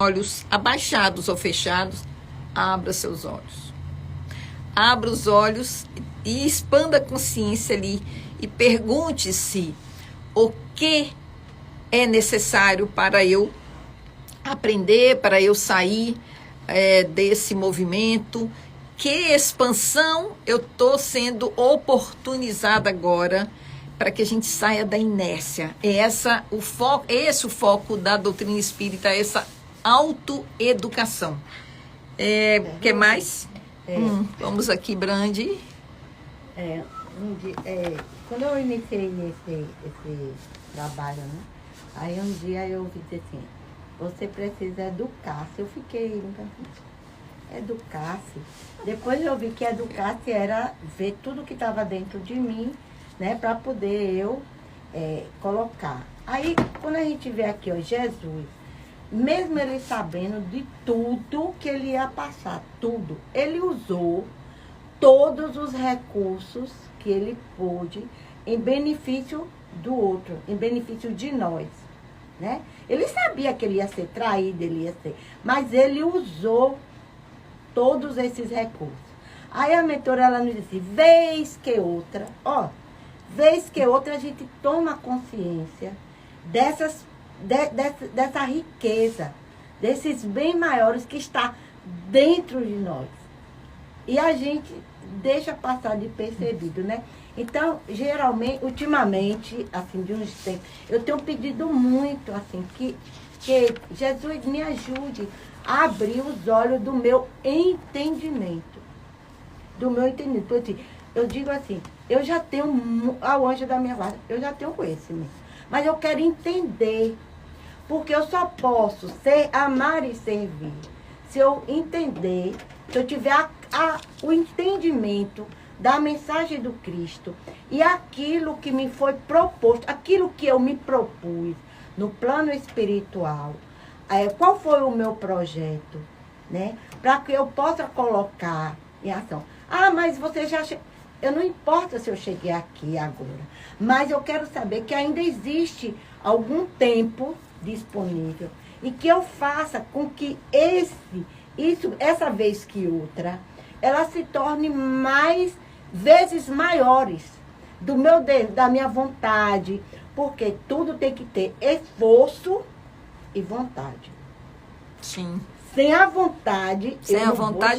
Olhos abaixados ou fechados, abra seus olhos. Abra os olhos e expanda a consciência ali e pergunte-se o que é necessário para eu aprender, para eu sair desse movimento. Que expansão eu estou sendo oportunizada agora para que a gente saia da inércia. Esse o foco da doutrina espírita, essa autoeducação. Que mais? Vamos aqui, Brandi. Quando eu iniciei esse trabalho, né? Aí um dia eu vi assim, você precisa educar-se. Eu fiquei, educar-se. Depois eu vi que educar-se era ver tudo que estava dentro de mim, né? Para poder eu colocar. Aí, quando a gente vê aqui, ó, Jesus, mesmo ele sabendo de tudo que ele ia passar, tudo, ele usou todos os recursos que ele pôde em benefício do outro, em benefício de nós, né? Ele sabia que ele ia ser traído, mas ele usou todos esses recursos. Aí a mentora, ela nos disse, vez que outra a gente toma consciência dessa riqueza, desses bem maiores que está dentro de nós. E a gente deixa passar de percebido, né? Então, geralmente, ultimamente, assim, de uns tempos, eu tenho pedido muito, assim, que Jesus me ajude a abrir os olhos do meu entendimento. Eu digo assim, eu já tenho, ao anjo da minha guarda, eu já tenho conhecimento. Mas eu quero entender, porque eu só posso amar e servir se eu entender, se eu tiver o entendimento da mensagem do Cristo e aquilo que me foi proposto, aquilo que eu me propus no plano espiritual, qual foi o meu projeto, né? Para que eu possa colocar em ação. Mas você já... Eu não importa se eu cheguei aqui agora, mas eu quero saber que ainda existe algum tempo disponível e que eu faça com que essa vez que outra, ela se torne vezes maiores da minha vontade, porque tudo tem que ter esforço e vontade. Sim. Sem a vontade,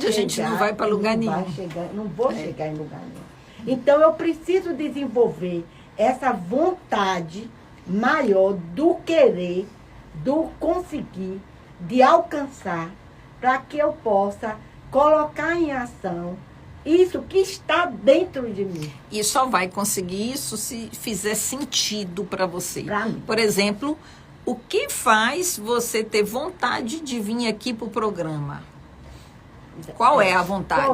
a gente não vai para lugar nenhum. Não vou chegar em lugar nenhum. Então, eu preciso desenvolver essa vontade maior do querer, do conseguir, de alcançar, para que eu possa colocar em ação isso que está dentro de mim. E só vai conseguir isso se fizer sentido para você. Pra mim. Por exemplo, o que faz você ter vontade de vir aqui para o programa? Qual é a vontade?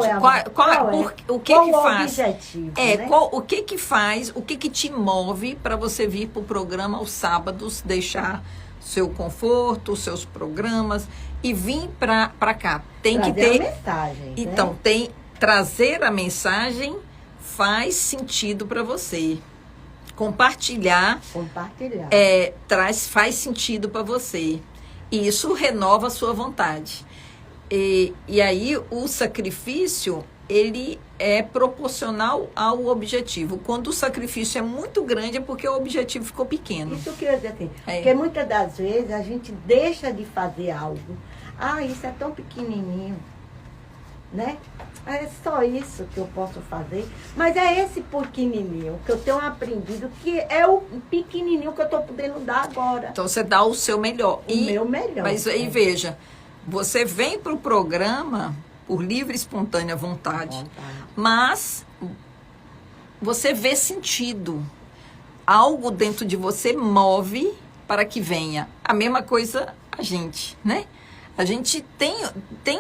O que faz? Objetivo, né? O que faz, o que te move para você vir para o programa aos sábados, deixar seu conforto, os seus programas e vir para cá? Tem trazer que ter a mensagem. Então, né? Trazer a mensagem faz sentido para você. Compartilhar. Faz sentido para você. E isso renova a sua vontade. E aí o sacrifício, ele é proporcional ao objetivo. Quando o sacrifício é muito grande, é porque o objetivo ficou pequeno. Isso que eu ia dizer assim, porque muitas das vezes a gente deixa de fazer algo. Isso é tão pequenininho, né? É só isso que eu posso fazer. Mas é esse pequenininho que eu tenho aprendido, que é o pequenininho que eu estou podendo dar agora. Então, você dá o seu melhor. O meu melhor. Mas aí, veja, você vem para o programa por livre e espontânea vontade, mas você vê sentido. Algo dentro de você move para que venha. A mesma coisa a gente, né? A gente tem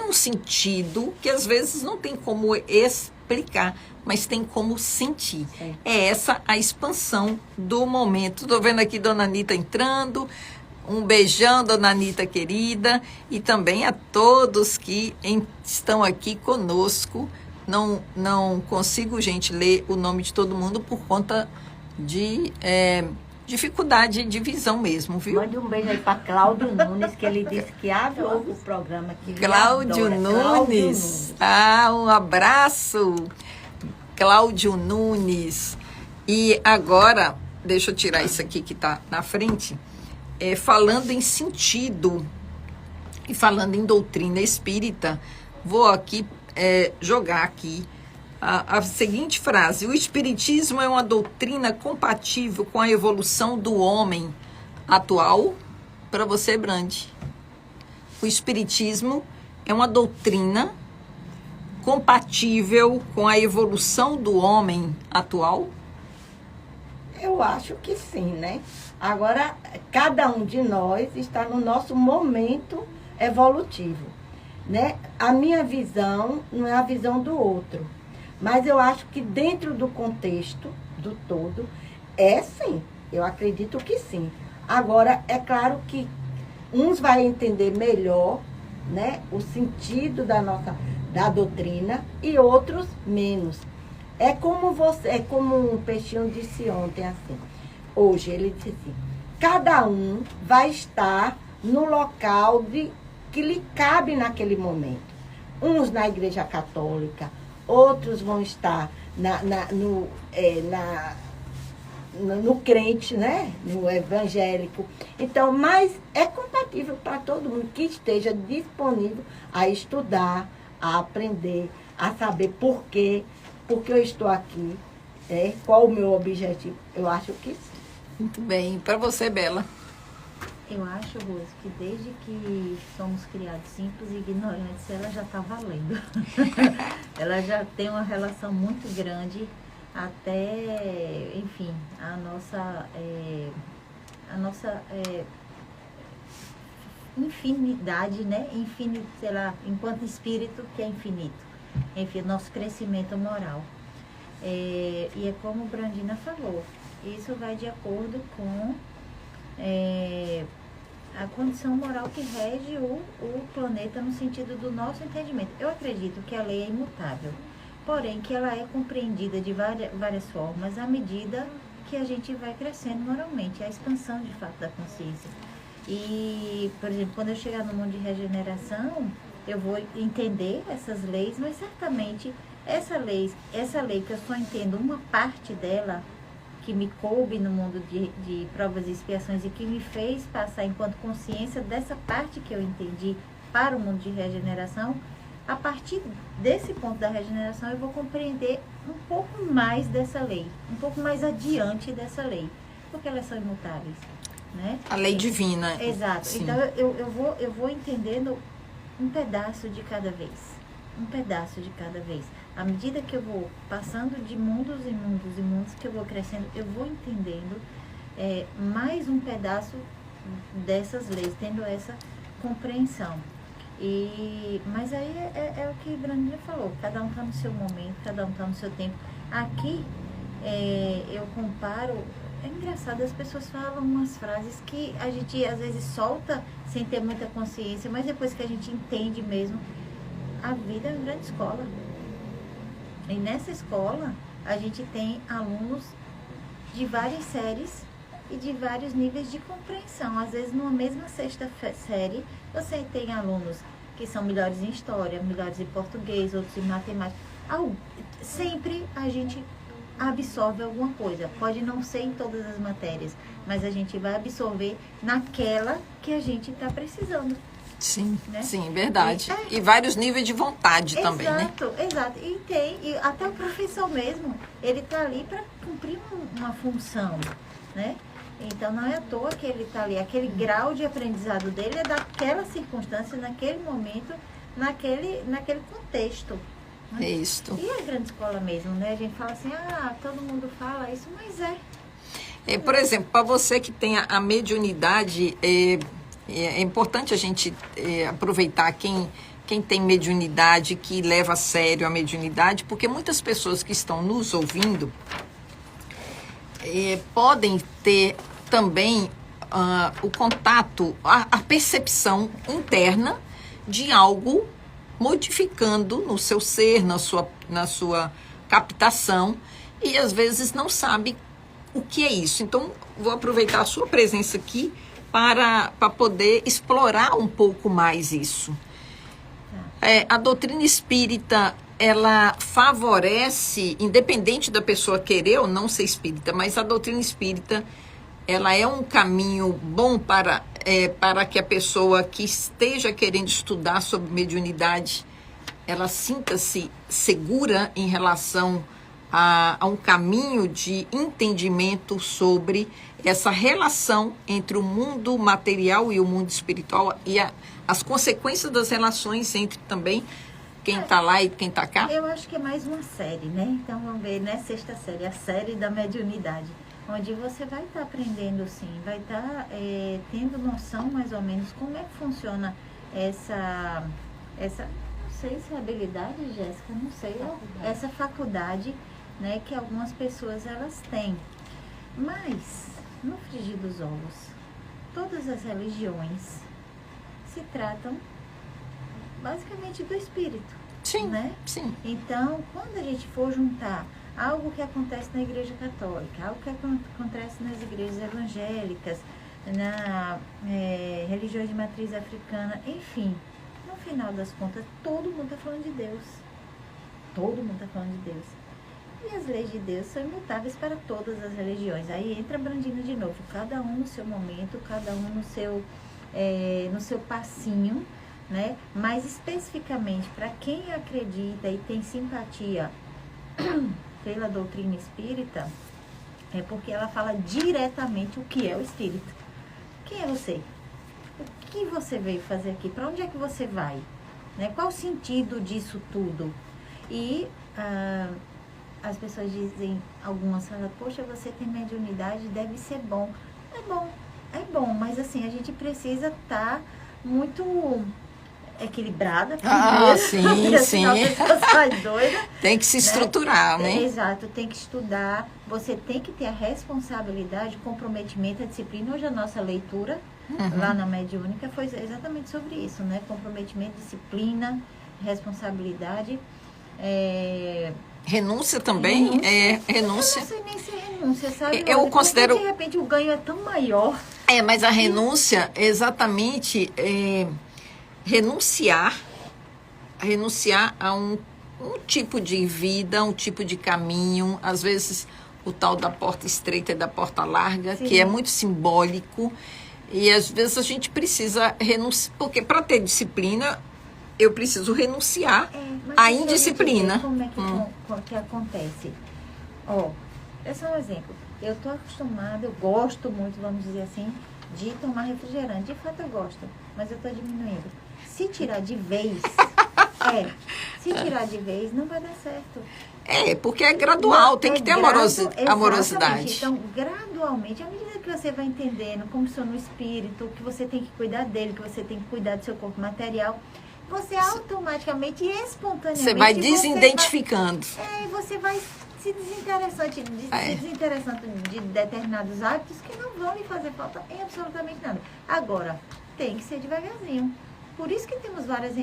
um sentido que às vezes não tem como explicar, mas tem como sentir. É essa a expansão do momento. Estou vendo aqui Dona Anitta entrando. Um beijão, Dona Anitta querida, e também a todos que estão aqui conosco. Não consigo, gente, ler o nome de todo mundo por conta de dificuldade de visão mesmo, viu? Mande um beijo aí para Cláudio Nunes, que ele disse que ouve o programa aqui. Cláudio Nunes. Ah, um abraço, Cláudio Nunes. E agora, deixa eu tirar isso aqui que está na frente, falando em sentido e falando em doutrina espírita, vou aqui jogar aqui a seguinte frase: o espiritismo é uma doutrina compatível com a evolução do homem atual? Para você, Brandi, o espiritismo é uma doutrina compatível com a evolução do homem atual? Eu acho que sim, né? Agora, cada um de nós está no nosso momento evolutivo, né? A minha visão não é a visão do outro, mas eu acho que dentro do contexto do todo, sim, eu acredito que sim. Agora, é claro que uns vão entender melhor, né, o sentido da doutrina e outros menos. É como um peixinho disse ontem assim. Hoje ele disse assim: cada um vai estar no local que lhe cabe naquele momento. Uns na Igreja Católica, outros vão estar no crente, né? No evangélico. Então, mas é compatível para todo mundo que esteja disponível a estudar, a aprender, a saber por quê, porque eu estou aqui, qual o meu objetivo. Eu acho que sim. Muito bem. Para você, Bela? Eu acho, Rose, que desde que somos criados simples e ignorantes, ela já está valendo. Ela já tem uma relação muito grande até, enfim, a nossa infinidade, né? Infinito, sei lá, enquanto espírito que é infinito. Enfim, nosso crescimento moral. E é como Brandina falou, isso vai de acordo com a condição moral que rege o planeta no sentido do nosso entendimento. Eu acredito que a lei é imutável, porém que ela é compreendida de várias formas à medida que a gente vai crescendo moralmente, a expansão de fato da consciência. E, por exemplo, quando eu chegar no mundo de regeneração, eu vou entender essas leis, mas certamente essa lei que eu só entendo uma parte dela, que me coube no mundo de provas e expiações e que me fez passar enquanto consciência dessa parte que eu entendi para o mundo de regeneração, a partir desse ponto da regeneração eu vou compreender um pouco mais dessa lei, um pouco mais adiante dessa lei, porque elas são imutáveis, né? A lei divina. Exato. Sim. Então eu vou entendendo um pedaço de cada vez, um pedaço de cada vez. À medida que eu vou passando de mundos e mundos e mundos, que eu vou crescendo, eu vou entendendo mais um pedaço dessas leis, tendo essa compreensão. Mas aí é o que Brandinha falou, cada um está no seu momento, cada um está no seu tempo. Aqui eu comparo, é engraçado, as pessoas falam umas frases que a gente às vezes solta sem ter muita consciência, mas depois que a gente entende mesmo, a vida é uma grande escola. E nessa escola, a gente tem alunos de várias séries e de vários níveis de compreensão. Às vezes, numa mesma sexta série, você tem alunos que são melhores em história, melhores em português, outros em matemática. Sempre a gente absorve alguma coisa. Pode não ser em todas as matérias, mas a gente vai absorver naquela que a gente está precisando. Sim, né? Sim, verdade. E vários níveis de vontade também, né? Exato. E até o professor mesmo, ele está ali para cumprir uma função, né? Então, não é à toa que ele está ali. Aquele grau de aprendizado dele é daquela circunstância, naquele momento, naquele contexto. Né? Isso. E é a grande escola mesmo, né? A gente fala assim, todo mundo fala isso, mas por exemplo, para você que tem a mediunidade... É importante a gente aproveitar quem tem mediunidade, que leva a sério a mediunidade, porque muitas pessoas que estão nos ouvindo podem ter também o contato, a percepção interna de algo modificando no seu ser, na sua captação, e às vezes não sabe o que é isso. Então, vou aproveitar a sua presença aqui para poder explorar um pouco mais isso. A doutrina espírita, ela favorece, independente da pessoa querer ou não ser espírita, mas a doutrina espírita, ela é um caminho bom para que a pessoa que esteja querendo estudar sobre mediunidade, ela sinta-se segura em relação a um caminho de entendimento sobre essa relação entre o mundo material e o mundo espiritual e as consequências das relações entre também quem está lá e quem está cá? Eu acho que é mais uma série, né? Então vamos ver, né? Sexta série, a série da mediunidade, onde você vai estar aprendendo, sim, vai estar tendo noção mais ou menos como é que funciona essa não sei se é habilidade, Jéssica, não sei, essa faculdade, né, que algumas pessoas elas têm. Mas, no frigir dos ovos, todas as religiões se tratam basicamente do espírito. Sim, né? sim. Então, quando a gente for juntar algo que acontece na Igreja Católica, algo que acontece nas igrejas evangélicas, na religiões de matriz africana, enfim, no final das contas, todo mundo está falando de Deus. Todo mundo está falando de Deus. E as leis de Deus são imutáveis para todas as religiões. Aí entra Brandina de novo, cada um no seu momento, cada um no seu passinho, né? Mas especificamente para quem acredita e tem simpatia pela doutrina espírita, é porque ela fala diretamente o que é o espírito. Quem é você? O que você veio fazer aqui? Para onde é que você vai? Né? Qual o sentido disso tudo? E as pessoas dizem, algumas falam, poxa, você tem mediunidade, deve ser bom. É bom, mas assim, a gente precisa estar muito equilibrada primeiro, sim, sim. A pessoa sai doida. Tem que se estruturar, né? Exato, tem que estudar, você tem que ter a responsabilidade, o comprometimento, a disciplina. Hoje a nossa leitura lá na Mediúnica foi exatamente sobre isso, né? Comprometimento, disciplina, responsabilidade. Renúncia também? Renúncia. Eu não sei nem se é renúncia, sabe? Eu considero... Porque, de repente o ganho é tão maior. Mas a renúncia exatamente renunciar a um tipo de vida, um tipo de caminho, às vezes o tal da porta estreita e da porta larga, sim, que é muito simbólico, e às vezes a gente precisa renunciar, porque para ter disciplina eu preciso renunciar à indisciplina. Como é que acontece? É só um exemplo. Eu estou acostumada, eu gosto muito, vamos dizer assim, de tomar refrigerante. De fato eu gosto, mas eu estou diminuindo. Se tirar de vez, não vai dar certo. Porque é gradual, tem que ter amorosidade. Então, gradualmente, à medida que você vai entendendo como funciona o espírito, que você tem que cuidar dele, que você tem que cuidar do seu corpo material, você automaticamente e espontaneamente... Você vai desidentificando. Você vai se desinteressando de determinados hábitos que não vão lhe fazer falta em absolutamente nada. Agora, tem que ser devagarzinho. Por isso que temos várias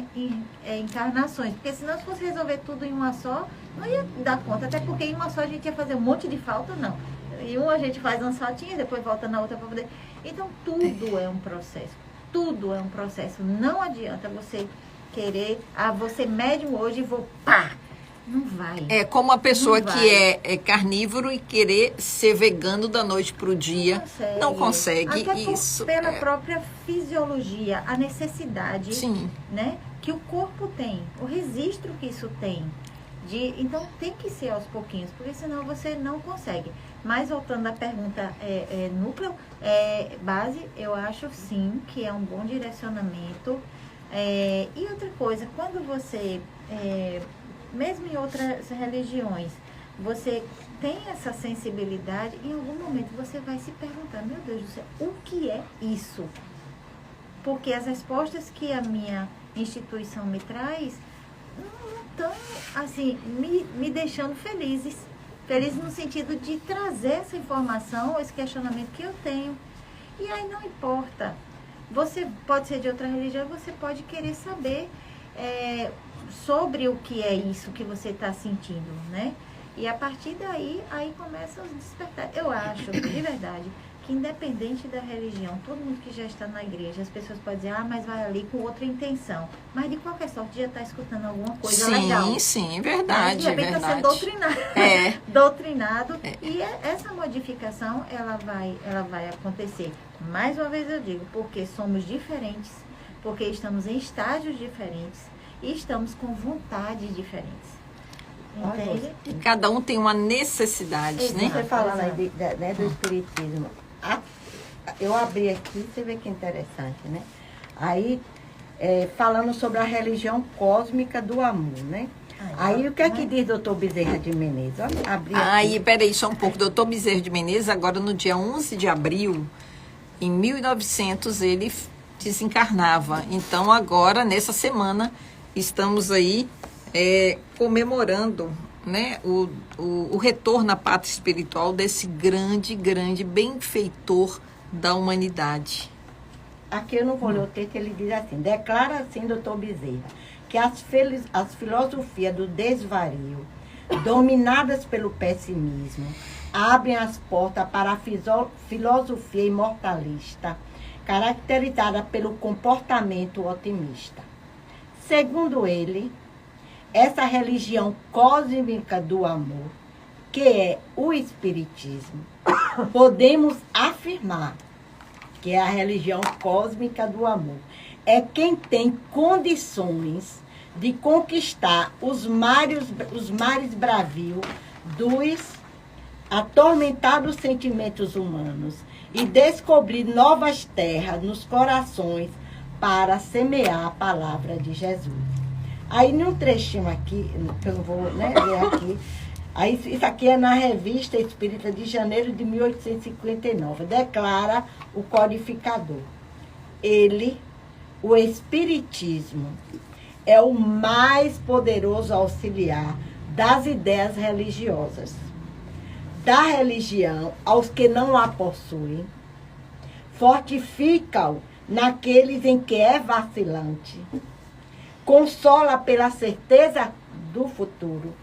encarnações, porque senão se fosse resolver tudo em uma só, não ia dar conta, até porque em uma só a gente ia fazer um monte de falta, não. Em uma a gente faz um saltinho, depois volta na outra para poder... Então, tudo é um processo. Tudo é um processo. Não adianta você querer, você médium hoje e vou, pá! Não vai. É como a pessoa que é carnívoro e querer ser vegano da noite para o dia. Não consegue. Até pela própria fisiologia, a necessidade, sim, né, que o corpo tem, o registro que isso tem. Então tem que ser aos pouquinhos, porque senão você não consegue. Mas voltando à pergunta, núcleo, base, eu acho sim que é um bom direcionamento. E outra coisa, quando você... mesmo em outras religiões, você tem essa sensibilidade, em algum momento você vai se perguntar, meu Deus do céu, o que é isso? Porque as respostas que a minha instituição me traz não estão, assim, me deixando felizes. Felizes no sentido de trazer essa informação, esse questionamento que eu tenho. E aí não importa. Você pode ser de outra religião, você pode querer saber... sobre o que é isso que você está sentindo, né? E a partir daí, aí começa a despertar. Eu acho, de verdade, que independente da religião, todo mundo que já está na igreja, as pessoas podem dizer, mas vai ali com outra intenção. Mas de qualquer sorte já está escutando alguma coisa legal. Sim, sim, verdade. De repente está sendo doutrinado. Doutrinado. E essa modificação, ela vai acontecer. Mais uma vez eu digo, porque somos diferentes, porque estamos em estágios diferentes e estamos com vontades diferentes. Entende? E cada um tem uma necessidade, né? Você falando aí do espiritismo. Eu abri aqui, você vê que interessante, né? Aí, falando sobre a religião cósmica do amor, né? Aí, o que é que diz doutor Bezerra de Menezes? Olha, abri aqui. Aí, peraí, só um pouco. Doutor Bezerra de Menezes, agora no dia 11 de abril, em 1900, ele desencarnava. Então, agora, nessa semana, estamos aí comemorando, né, o retorno à pátria espiritual desse grande benfeitor da humanidade. Aqui eu não vou ler o texto, ele diz assim, declara assim, doutor Bezerra, que as filosofias do desvario, dominadas pelo pessimismo, abrem as portas para a filosofia imortalista, caracterizada pelo comportamento otimista. Segundo ele, essa religião cósmica do amor, que é o Espiritismo, podemos afirmar que é a religião cósmica do amor. É quem tem condições de conquistar os mares bravios dos atormentados sentimentos humanos e descobrir novas terras nos corações para semear a palavra de Jesus. Aí, num trechinho aqui, que eu não vou ler aqui, aí, isso aqui é na Revista Espírita de janeiro de 1859, declara o codificador. Ele, o Espiritismo, é o mais poderoso auxiliar das ideias religiosas. Da religião aos que não a possuem, fortifica-o naqueles em que é vacilante, consola pela certeza do futuro,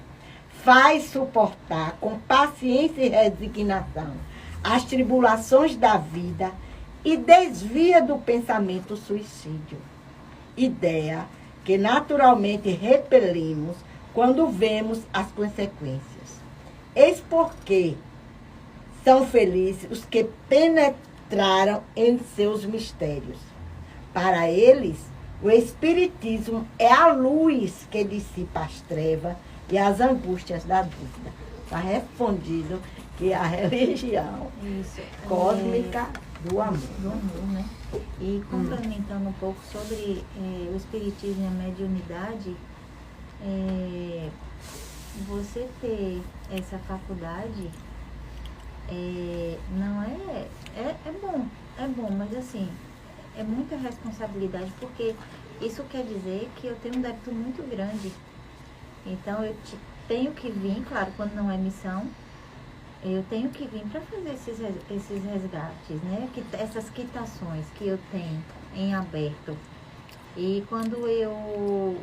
faz suportar com paciência e resignação as tribulações da vida e desvia do pensamento suicídio. Ideia que naturalmente repelimos quando vemos as consequências. Eis porque são felizes os que penetraram em seus mistérios. Para eles, o Espiritismo é a luz que dissipa as trevas e as angústias da dúvida. Está respondido que é a religião cósmica do amor. Do amor, né? E complementando um pouco sobre o Espiritismo e a mediunidade, você ter essa faculdade não é bom, mas assim, é muita responsabilidade, porque isso quer dizer que eu tenho um débito muito grande. Então, eu tenho que vir, claro, quando não é missão, eu tenho que vir para fazer esses resgates, né? Essas quitações que eu tenho em aberto. E quando eu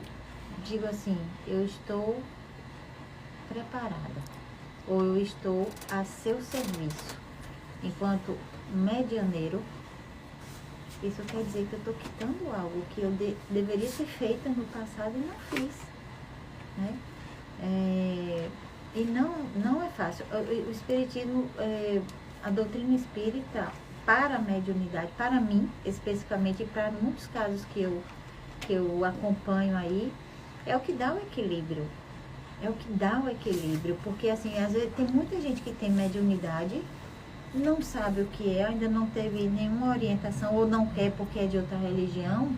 digo assim, eu estou preparada, ou eu estou a seu serviço, enquanto medianeiro, isso quer dizer que eu estou quitando algo que eu deveria ter feito no passado e não fiz, né? E não é fácil. O Espiritismo, a doutrina espírita para a mediunidade, para mim, especificamente, e para muitos casos que eu acompanho aí, é o que dá o equilíbrio. É o que dá o equilíbrio, porque assim, às vezes tem muita gente que tem mediunidade, não sabe o que é, ainda não teve nenhuma orientação, ou não quer porque é de outra religião,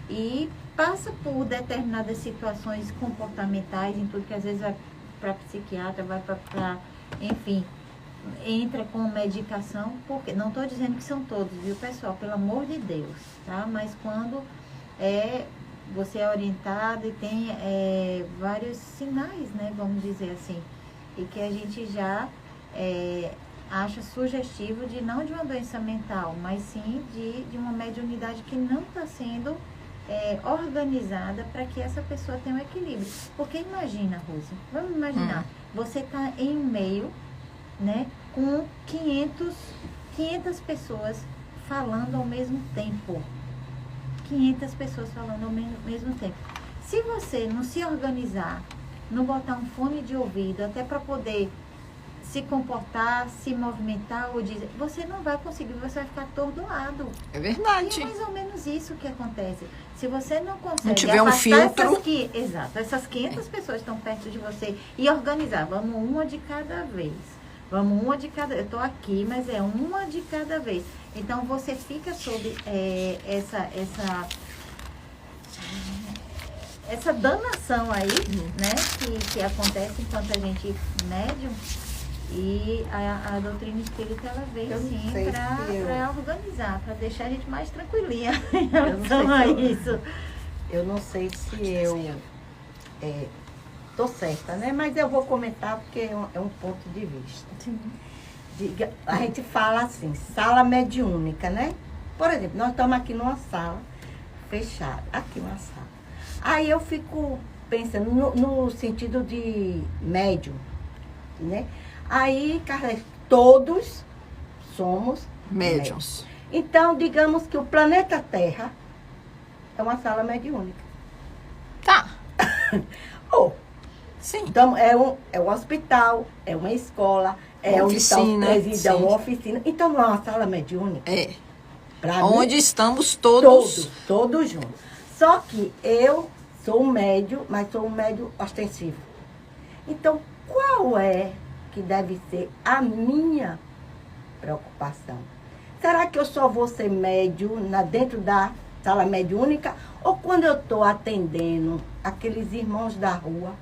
e passa por determinadas situações comportamentais, em tudo que às vezes vai para psiquiatra, vai para, enfim, entra com medicação, porque não estou dizendo que são todos, viu, pessoal? Pelo amor de Deus, tá? Mas quando você é orientado e tem vários sinais, né, vamos dizer assim, e que a gente já acha sugestivo de não de uma doença mental, mas sim de uma mediunidade que não está sendo organizada para que essa pessoa tenha um equilíbrio. Porque imagina, Rose, vamos imaginar, você está em um meio, né, com 500 pessoas falando ao mesmo tempo. 500 pessoas falando ao mesmo tempo. Se você não se organizar, não botar um fone de ouvido, até para poder se comportar, se movimentar ou dizer, você não vai conseguir, você vai ficar atordoado. É E verdade. é mais ou menos isso que acontece. Se você não consegue Não tiver um afastar filtro. essas 500 pessoas estão perto de você e organizar, vamos uma de cada vez. Vamos uma de cada, eu estou aqui, mas é uma de cada vez. Então você fica sob essa danação aí, né, que acontece enquanto a gente médium. E a doutrina espírita, ela vem Eu não sim sei para se eu- organizar, para deixar a gente mais tranquilinha em Eu não relação sei a se eu- isso. Eu não sei se eu tô certa, né? Mas eu vou comentar porque é um ponto de vista. A gente fala assim, sala mediúnica, né? Por exemplo, nós estamos aqui numa sala fechada, aqui uma sala. Aí eu fico pensando no sentido de médium, né? Aí, cara, todos somos Médiuns. Então, digamos que o planeta Terra é uma sala mediúnica. Tá. Ou, Sim. então, é um hospital, é uma escola, é Oficina, um presídio, é sim. uma oficina. Então, não é uma sala mediúnica. É. Pra Onde mim, estamos todos. todos juntos. Só que eu sou um médium, mas sou um médium ostensivo. Então, qual é que deve ser a minha preocupação? Será que eu só vou ser médium dentro da sala mediúnica? Ou quando eu estou atendendo aqueles irmãos da rua,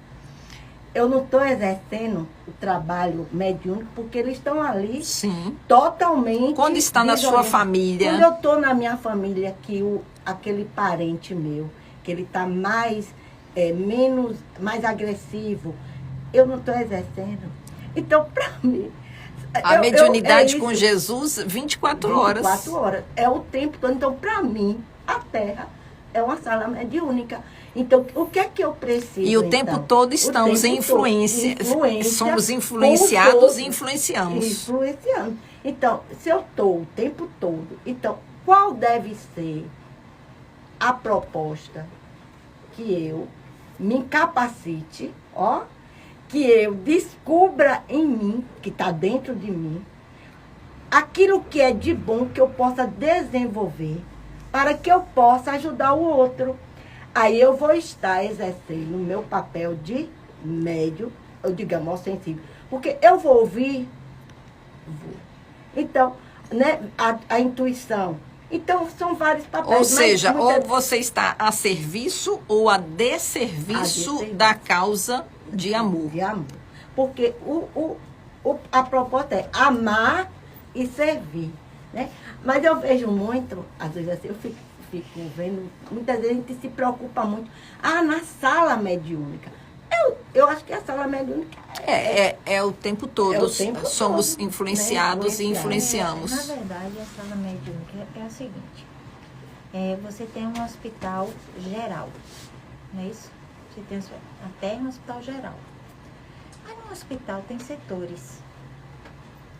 eu não estou exercendo o trabalho mediúnico, porque eles estão ali Sim. totalmente... Quando está na sua desorientados. família. Quando eu estou na minha família, que aquele parente meu, que ele está mais agressivo, eu não estou exercendo. Então, para mim... A mediunidade é com isso. Jesus, 24 horas. 24 horas. É o tempo todo. Então, para mim, a Terra é uma sala mediúnica. Então, o que é que eu preciso? E o tempo então? todo O estamos tempo em influência. todo. Somos com influenciados todos. e influenciamos. Influenciando. Então, se eu estou o tempo todo, então, qual deve ser a proposta que eu me capacite, que eu descubra em mim, que está dentro de mim, aquilo que é de bom que eu possa desenvolver para que eu possa ajudar o outro. Aí eu vou estar exercendo o meu papel de médium, ou digamos, sensível. Porque eu vou ouvir, então, né, a intuição. Então, são vários papéis. Ou seja, mas ou você está a serviço ou a desserviço da causa de amor. De amor. Porque a proposta é amar e servir, né? Mas eu vejo muito, às vezes assim, eu fico vendo, muitas vezes a gente se preocupa muito. Na sala mediúnica. Eu acho que a sala mediúnica É o tempo todo. É o tempo Somos todo, influenciados né? e influenciamos. Na verdade, a sala mediúnica é a seguinte. Você tem um hospital geral, não é isso? Você tem até um hospital geral. Aí no hospital tem setores.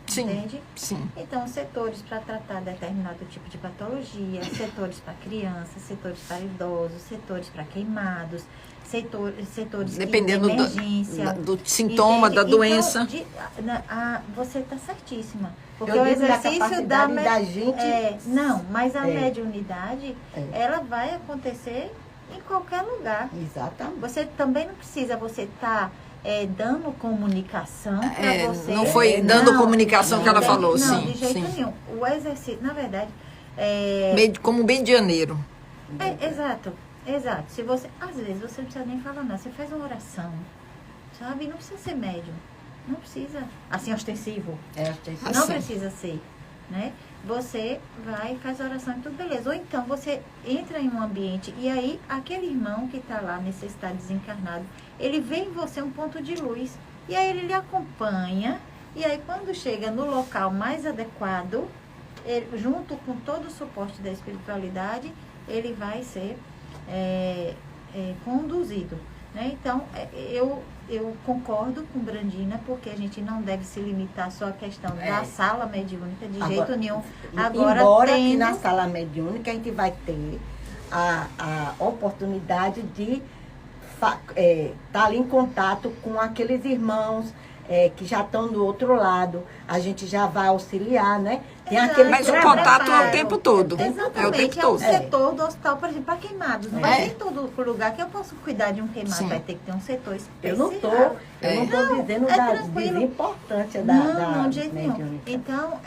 Sim, Entende? sim. Então, setores para tratar determinado tipo de patologia, setores para crianças, setores para idosos, setores para queimados, setores Dependendo de emergência. do sintoma, Entende? da Então, doença. Você está certíssima. Porque Eu o digo da exercício capacidade da gente- Não, mas a É. mediunidade, ela vai acontecer em qualquer lugar. Exatamente. Você também não precisa, você tá dando comunicação para você. Não foi dando Não, comunicação que ela falou, não, sim. de jeito sim. nenhum. O exercício, na verdade, Como medianeiro. exato. Se você, às vezes, você não precisa nem falar nada. Você faz uma oração, sabe? Não precisa ser médium. Não precisa, assim, ostensivo. Não Assim. precisa ser, né? Você vai, faz a oração e tudo beleza. Ou então você entra em um ambiente e aí aquele irmão que está lá nesse estado desencarnado, ele vê em você um ponto de luz. E aí ele lhe acompanha. E aí quando chega no local mais adequado, ele, junto com todo o suporte da espiritualidade, ele vai ser conduzido. Né? Então, eu concordo com Brandina, porque a gente não deve se limitar só à questão da sala mediúnica, de jeito nenhum. Agora, embora que na sala mediúnica a gente vai ter a oportunidade de estar ali em contato com aqueles irmãos que já estão do outro lado, a gente já vai auxiliar, né? Tem aquele Mas o contato é o tempo todo. Exatamente, é o tempo todo. O setor do hospital, por exemplo, para queimados. Não vai ter em todo lugar que eu posso cuidar de um queimado. Sim. Vai ter que ter um setor especial. Eu não estou dizendo da desimportância da Não, de jeito nenhum. Então,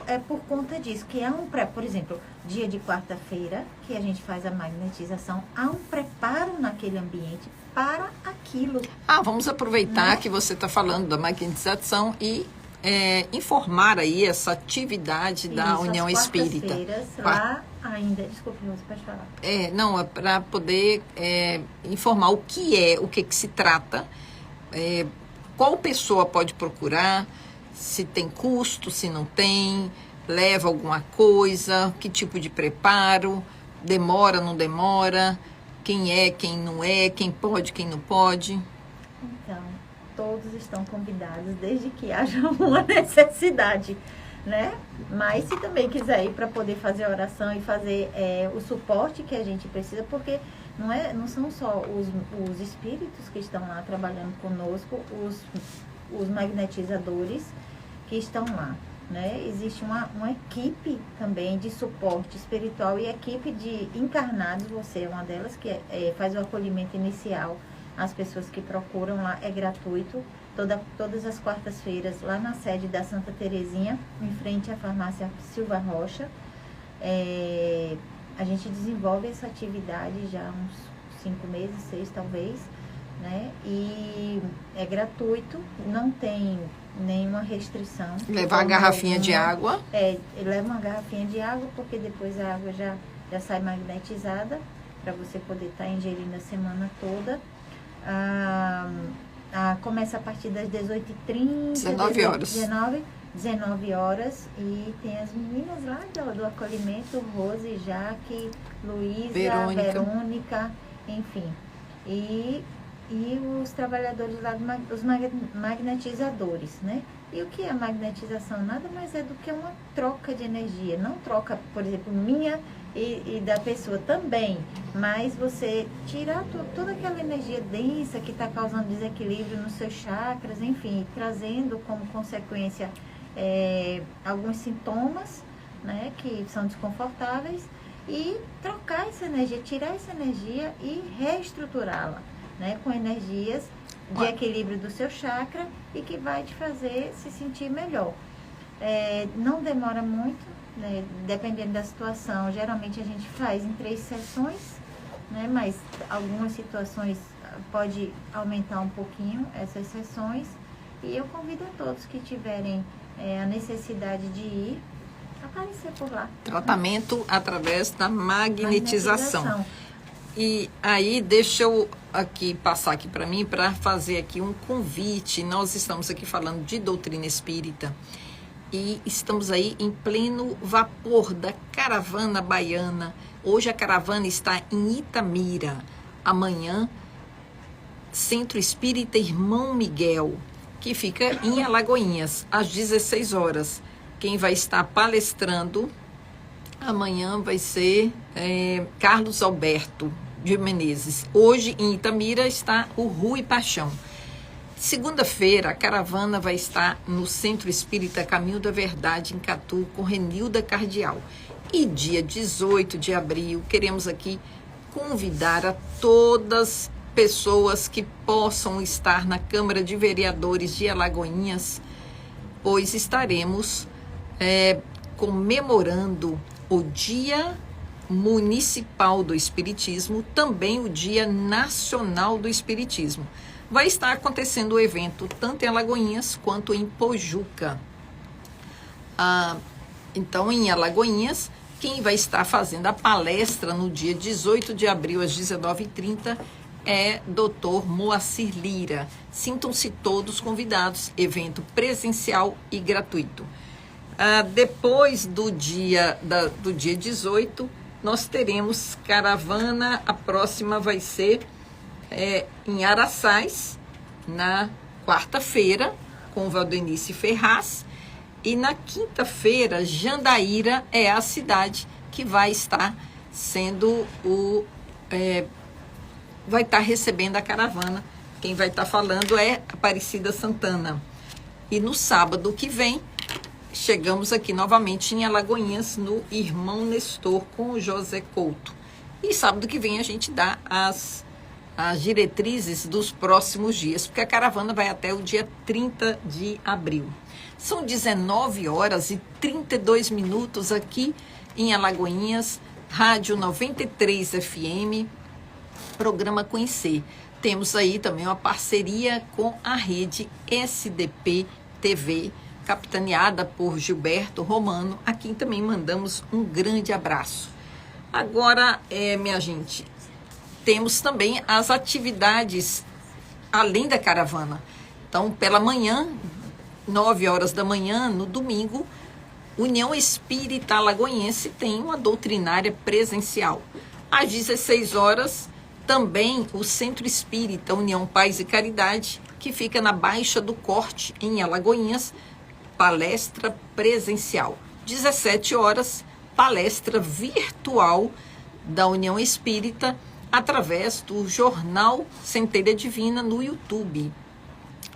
é por conta disso, que há por exemplo, dia de quarta-feira, que a gente faz a magnetização, há um preparo naquele ambiente para aquilo. Vamos aproveitar que você está falando da magnetização e informar aí essa atividade da União Espírita. Lá ainda, desculpe, você pode falar. Não, é para poder informar o que se trata, qual pessoa pode procurar, se tem custo, se não tem, leva alguma coisa, que tipo de preparo, demora, não demora, quem não é, quem pode, quem não pode. Então, todos estão convidados, desde que haja uma necessidade, né? Mas se também quiser ir para poder fazer a oração e fazer o suporte que a gente precisa, porque não são só os espíritos que estão lá trabalhando conosco, os magnetizadores que estão lá, né? Existe uma equipe também de suporte espiritual e equipe de encarnados, você é uma delas, que faz o acolhimento inicial. As pessoas que procuram lá é gratuito, todas as quartas-feiras, lá na sede da Santa Terezinha, em frente à farmácia Silva Rocha. A gente desenvolve essa atividade já há uns 5 meses, 6 talvez, né? E é gratuito, não tem nenhuma restrição. Levar a garrafinha de água? Leva uma garrafinha de água, porque depois a água já sai magnetizada, para você poder estar ingerindo a semana toda. Começa a partir das 18h30, 19 horas, e tem as meninas lá do acolhimento, Rose, Jaque, Luísa, Verônica, enfim, e os trabalhadores lá, os magnetizadores, né? E o que é magnetização? Nada mais é do que uma troca de energia, não troca, por exemplo, minha e da pessoa também, mas você tirar toda aquela energia densa que está causando desequilíbrio nos seus chakras, enfim, trazendo como consequência alguns sintomas, né, que são desconfortáveis, e trocar essa energia, tirar essa energia e reestruturá-la, né, com energias de equilíbrio do seu chakra e que vai te fazer se sentir melhor. Não demora muito, né, dependendo da situação. Geralmente a gente faz em 3 sessões, né, mas algumas situações pode aumentar um pouquinho essas sessões. E eu convido a todos que tiverem a necessidade de ir, aparecer por lá. Tratamento através da magnetização. E aí, deixa eu passar aqui para mim, para fazer aqui um convite. Nós estamos aqui falando de doutrina espírita e estamos aí em pleno vapor da caravana baiana. Hoje a caravana está em Itamira. Amanhã, Centro Espírita Irmão Miguel, que fica em Alagoinhas, às 16 horas. Quem vai estar palestrando amanhã vai ser Carlos Alberto de Menezes. Hoje, em Itamira, está o Rui Paixão. Segunda-feira, a caravana vai estar no Centro Espírita Caminho da Verdade, em Catu, com Renilda Cardial. E dia 18 de abril, queremos aqui convidar a todas pessoas que possam estar na Câmara de Vereadores de Alagoinhas, pois estaremos comemorando o Dia Municipal do Espiritismo, também o Dia Nacional do Espiritismo. Vai estar acontecendo o evento tanto em Alagoinhas quanto em Pojuca. Então, em Alagoinhas, quem vai estar fazendo a palestra no dia 18 de abril, às 19h30, é Dr. Moacir Lira. Sintam-se todos convidados, evento presencial e gratuito. Depois do dia 18, nós teremos caravana. A próxima vai ser em Araçás, na quarta-feira, com o Valdenice Ferraz. E na quinta-feira, Jandaíra é a cidade que vai estar sendo vai estar recebendo a caravana. Quem vai estar falando é Aparecida Santana. E no sábado que vem, chegamos aqui novamente em Alagoinhas, no Irmão Nestor, com o José Couto. E sábado que vem a gente dá as diretrizes dos próximos dias, porque a caravana vai até o dia 30 de abril. São 19 horas e 32 minutos aqui em Alagoinhas, Rádio 93 FM, programa Conhecer. Temos aí também uma parceria com a rede SDP TV, capitaneada por Gilberto Romano, a quem também mandamos um grande abraço. Agora, minha gente, temos também as atividades além da caravana. Então, pela manhã, 9 horas da manhã, no domingo, União Espírita Alagoense tem uma doutrinária presencial. Às 16 horas, também o Centro Espírita União Paz e Caridade, que fica na Baixa do Corte, em Alagoinhas, palestra presencial. 17 horas, palestra virtual da União Espírita, através do Jornal Centelha Divina no YouTube.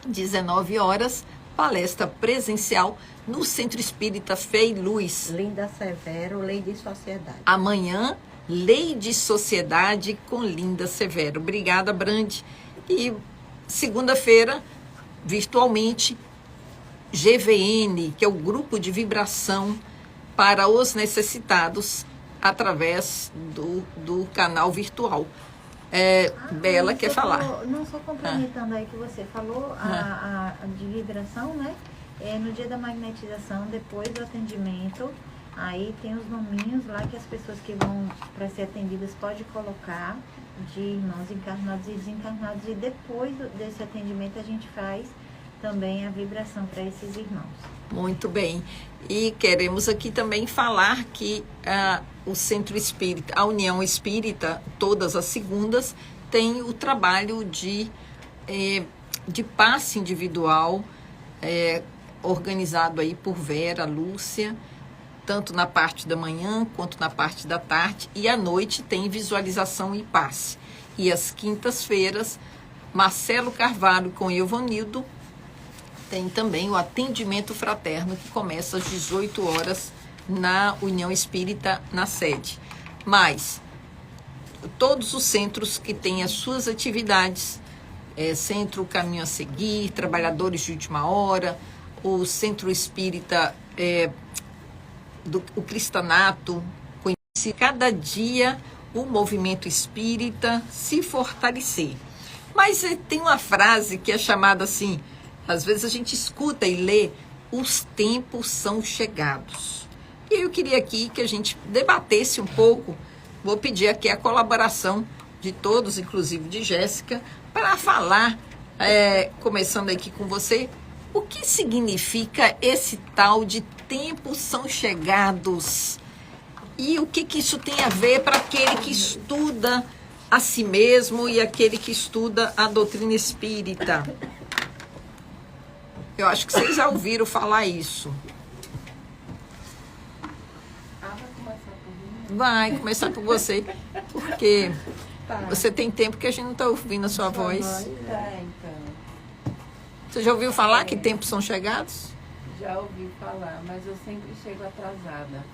19 horas, palestra presencial no Centro Espírita Fé e Luz. Linda Severo, Lei de Sociedade. Amanhã, Lei de Sociedade com Linda Severo. Obrigada, Brande. E segunda-feira, virtualmente, GVN, que é o Grupo de Vibração para os Necessitados, através do canal virtual. Bela quer falar. Não só complementando aí que você falou, de vibração, né? No dia da magnetização, depois do atendimento, aí tem os nominhos lá que as pessoas que vão para ser atendidas podem colocar, de irmãos encarnados e desencarnados, e depois desse atendimento a gente faz também a vibração para esses irmãos. Muito bem. E queremos aqui também falar que o Centro Espírita, a União Espírita, todas as segundas, tem o trabalho de passe individual, organizado aí por Vera, Lúcia, tanto na parte da manhã quanto na parte da tarde, e à noite tem visualização e passe. E às quintas-feiras, Marcelo Carvalho com Evanildo, tem também o atendimento fraterno, que começa às 18 horas na União Espírita, na sede. Mas todos os centros que têm as suas atividades, Centro Caminho a Seguir, Trabalhadores de Última Hora, o Centro Espírita, o Cristanato, conhece cada dia o movimento espírita se fortalecer. Mas tem uma frase que é chamada assim, às vezes a gente escuta e lê, os tempos são chegados. E eu queria aqui que a gente debatesse um pouco, vou pedir aqui a colaboração de todos, inclusive de Jéssica, para falar, começando aqui com você, o que significa esse tal de tempos são chegados? E o que isso tem a ver para aquele que estuda a si mesmo e aquele que estuda a doutrina espírita? Eu acho que vocês já ouviram falar isso. Vai começar por você, porque você tem tempo que a gente não está ouvindo a sua voz. Então. Você já ouviu falar que tempos são chegados? Já ouvi falar, mas eu sempre chego atrasada.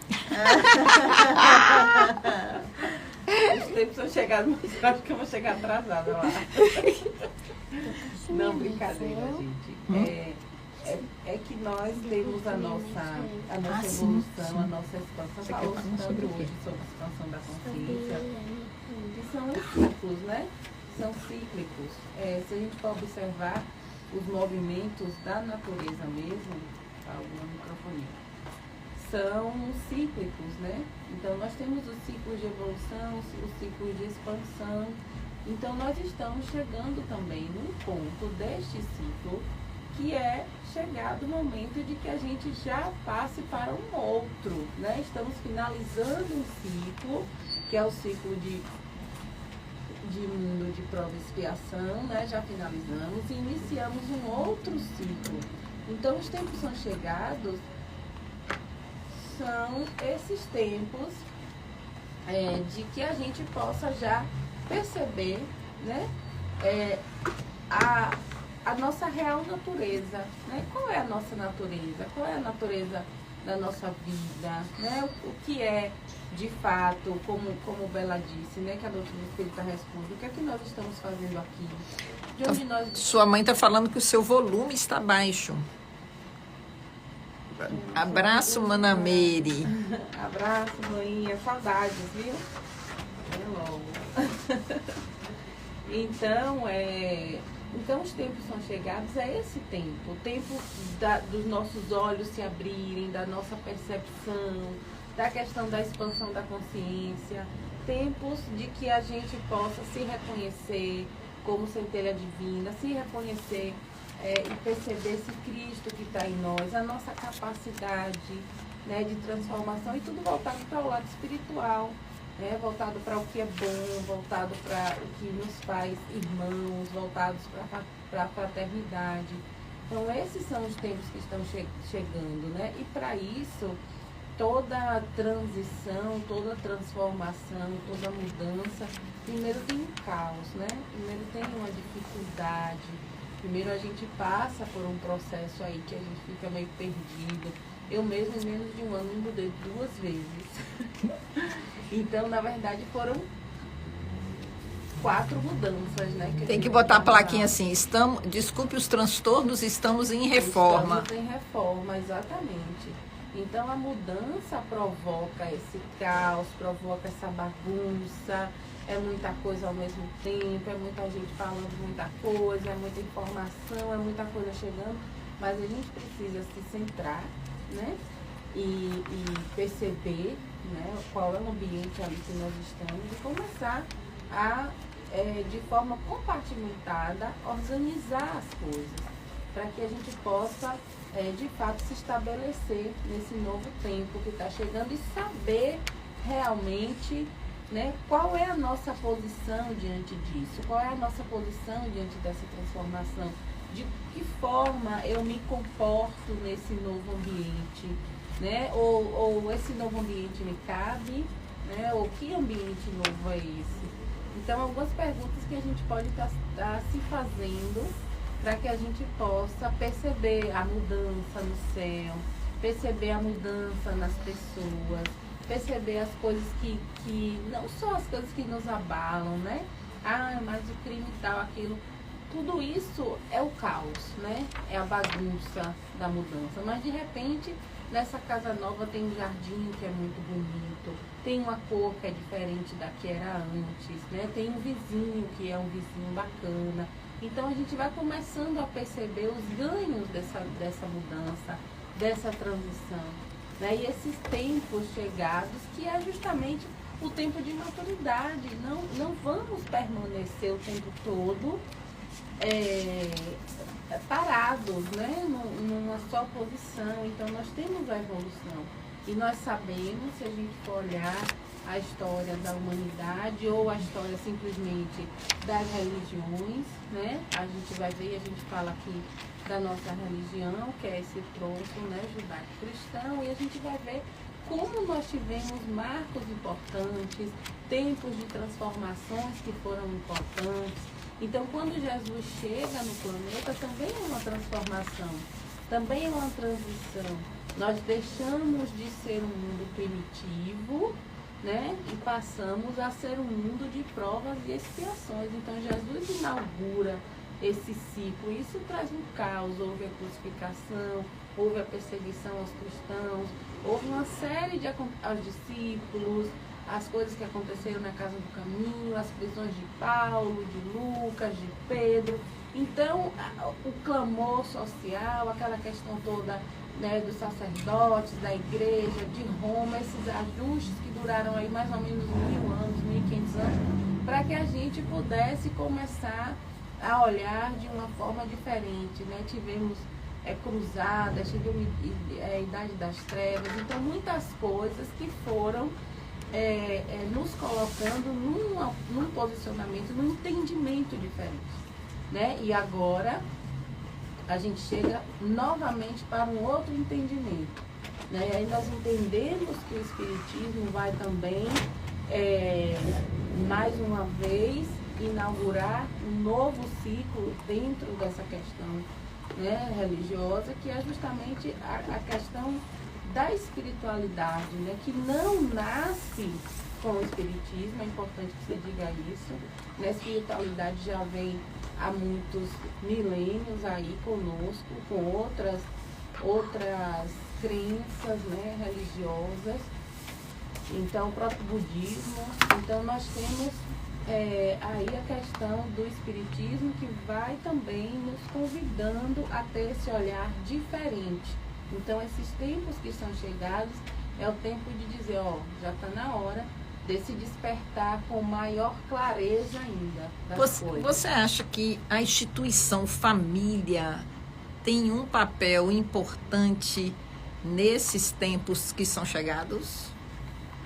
Os tempos são chegados, mas eu acho que eu vou chegar atrasada lá. Não, brincadeira, gente. É que nós lemos a nossa evolução, a nossa expansão. Falamos tanto hoje sobre a expansão da consciência. Que são ciclos, né? São cíclicos. Se a gente for observar os movimentos da natureza mesmo, alguma microfonia, são cíclicos, né? Então, nós temos os ciclos de evolução, os ciclos de expansão. Então, nós estamos chegando também num ponto deste ciclo que é chegado o momento de que a gente já passe para um outro, né? Estamos finalizando um ciclo que é o ciclo de mundo de prova e expiação, né? Já finalizamos e iniciamos um outro ciclo. Então, os tempos são chegados, são esses tempos de que a gente possa já perceber, né? A nossa real natureza, né? Qual é a nossa natureza? Qual é a natureza da nossa vida, né? O que é, de fato, como Bela disse, né? Que a doutrina espírita responde, o que é que nós estamos fazendo aqui? De onde nós... Sua mãe está falando que o seu volume está baixo. Abraço, Mana Meire. Abraço, mãinha. Saudades, viu? Até logo. Então, os tempos são chegados, é esse tempo. O tempo dos nossos olhos se abrirem, da nossa percepção, da questão da expansão da consciência. Tempos de que a gente possa se reconhecer como centelha divina, se reconhecer e perceber esse Cristo que está em nós, a nossa capacidade, né, de transformação, e tudo voltado para o lado espiritual, né, voltado para o que é bom, voltado para o que nos faz irmãos, voltados para a fraternidade. Então, esses são os tempos que estão chegando, né? E para isso, toda transição, toda transformação, toda mudança, primeiro tem um caos, né? Primeiro tem uma dificuldade. Primeiro a gente passa por um processo aí que a gente fica meio perdido. Eu mesmo, em menos de um ano, me mudei 2 vezes. Então, na verdade, foram 4 mudanças, né? Tem que botar a plaquinha assim, desculpe os transtornos, estamos em reforma. Estamos em reforma, exatamente. Então, a mudança provoca esse caos, provoca essa bagunça, é muita coisa ao mesmo tempo, é muita gente falando muita coisa, é muita informação, é muita coisa chegando, mas a gente precisa se centrar, né? E perceber, né, qual é o ambiente ali que nós estamos e começar a, de forma compartimentada, organizar as coisas, para que a gente possa, de fato, se estabelecer nesse novo tempo que está chegando e saber realmente, né, qual é a nossa posição diante disso, qual é a nossa posição diante dessa transformação, de que forma eu me comporto nesse novo ambiente, né? Ou esse novo ambiente me cabe, né? Ou que ambiente novo é esse? Então, algumas perguntas que a gente pode estar se fazendo para que a gente possa perceber a mudança no céu, perceber a mudança nas pessoas, perceber as coisas que não só as coisas que nos abalam, né? Ah, mas o crime tal, aquilo. Tudo isso é o caos, né? É a bagunça da mudança. Mas, de repente, nessa casa nova tem um jardim que é muito bonito, tem uma cor que é diferente da que era antes, né? Tem um vizinho que é um vizinho bacana. Então, a gente vai começando a perceber os ganhos dessa mudança, dessa transição, né? E esses tempos chegados, que é justamente o tempo de maturidade. Não vamos permanecer o tempo todo parados, né, numa só posição. Então, nós temos a evolução. E nós sabemos, se a gente for olhar a história da humanidade ou a história simplesmente das religiões, né, a gente vai ver, a gente fala aqui da nossa religião, que é esse tronco, né, judaico-cristão, e a gente vai ver como nós tivemos marcos importantes, tempos de transformações que foram importantes. Então, quando Jesus chega no planeta, também é uma transformação, também é uma transição. Nós deixamos de ser um mundo primitivo, né, e passamos a ser um mundo de provas e expiações. Então, Jesus inaugura esse ciclo. Isso traz um caos. Houve a crucificação, houve a perseguição aos cristãos, houve uma série aos discípulos, as coisas que aconteceram na Casa do Caminho, as prisões de Paulo, de Lucas, de Pedro. Então, o clamor social, aquela questão toda, né, dos sacerdotes, da igreja, de Roma, esses ajustes que duraram aí mais ou menos 1000 anos, 1500 anos, para que a gente pudesse começar a olhar de uma forma diferente, né? Tivemos cruzadas, tivemos Idade das Trevas, então muitas coisas que foram nos colocando num posicionamento, num entendimento diferente, né? E agora a gente chega novamente para um outro entendimento, né? E aí nós entendemos que o Espiritismo vai também, mais uma vez, inaugurar um novo ciclo dentro dessa questão, né, religiosa, que é justamente a questão da espiritualidade, né, que não nasce com o Espiritismo, é importante que você diga isso, né? A espiritualidade já vem há muitos milênios aí conosco, com outras crenças, né, religiosas, então o próprio budismo. Então nós temos aí a questão do Espiritismo, que vai também nos convidando a ter esse olhar diferente. Então esses tempos que são chegados é o tempo de dizer, já está na hora de se despertar com maior clareza ainda das coisas. Você acha que a instituição família tem um papel importante nesses tempos que são chegados?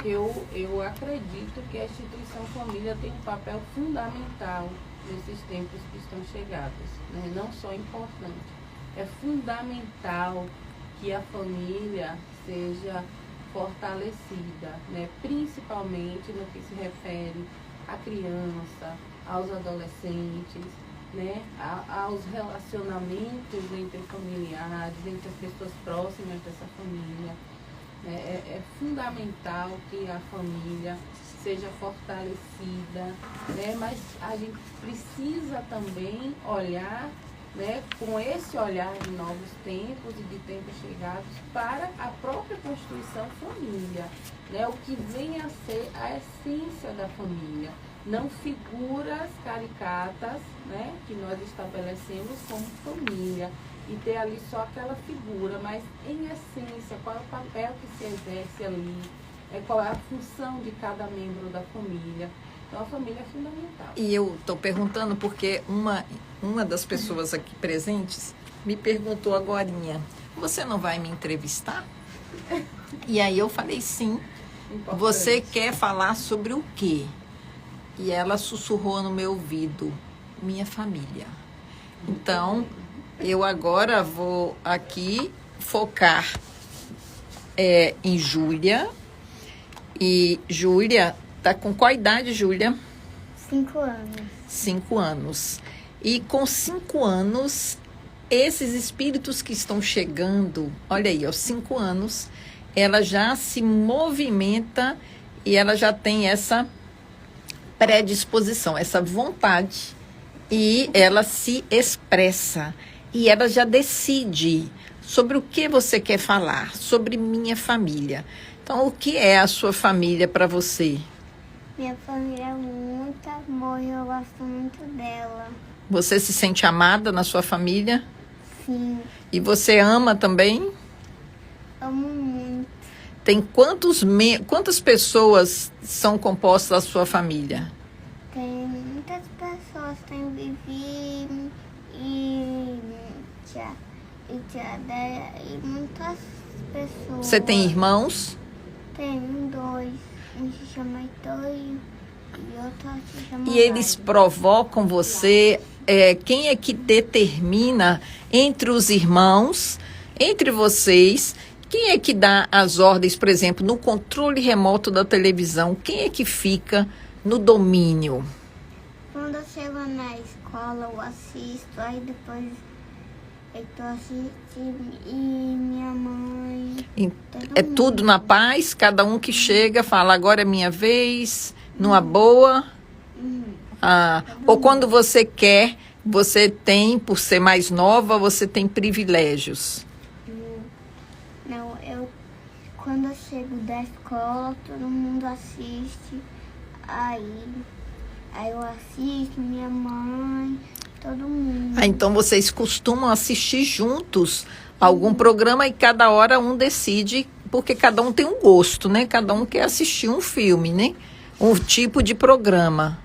Eu acredito que a instituição família tem um papel fundamental nesses tempos que estão chegados, né? Não só importante, é fundamental que a família seja fortalecida, né? Principalmente no que se refere à criança, aos adolescentes, né? Aos relacionamentos entre familiares, entre as pessoas próximas dessa família. É fundamental que a família seja fortalecida, né? Mas a gente precisa também olhar, né, com esse olhar de novos tempos e de tempos chegados para a própria constituição família, né? O que vem a ser a essência da família, não figuras caricatas, né, que nós estabelecemos como família, e ter ali só aquela figura, mas em essência, qual é o papel que se exerce ali, qual é a função de cada membro da família. Então a família é fundamental. E eu estou perguntando porque uma das pessoas aqui presentes me perguntou agorinha, você não vai me entrevistar? E aí eu falei sim. Importante. Você quer falar sobre o quê? E ela sussurrou no meu ouvido, minha família. Então, eu agora vou aqui focar em Júlia. E Júlia, tá com qual idade, Júlia? 5 anos. 5 anos. E com 5 anos, esses espíritos que estão chegando, olha aí, aos 5 anos, ela já se movimenta e ela já tem essa predisposição, essa vontade, e ela se expressa. E ela já decide sobre o que você quer falar, sobre minha família. Então, o que é a sua família para você? Minha família é muito amor e eu gosto muito dela. Você se sente amada na sua família? Sim. E você ama também? Amo muito. Tem quantas pessoas são compostas da sua família? Tem muitas pessoas, tem Vivi e tia Déia e muitas pessoas. Você tem irmãos? Tenho 2. Um se chama Heitor e outro se chama E eles provocam você, quem é que determina entre os irmãos, entre vocês, quem é que dá as ordens, por exemplo, no controle remoto da televisão, quem é que fica no domínio? Quando eu chego na escola, eu assisto, aí depois Heitor assiste e minha mãe. É tudo na paz, cada um que chega fala, agora é minha vez, numa boa. Ou quando você quer, você tem, por ser mais nova, você tem privilégios. Não, quando eu chego da escola, todo mundo assiste, aí eu assisto, minha mãe, todo mundo. Então vocês costumam assistir juntos algum programa e cada hora um decide, porque cada um tem um gosto, né? Cada um quer assistir um filme, né? Um tipo de programa.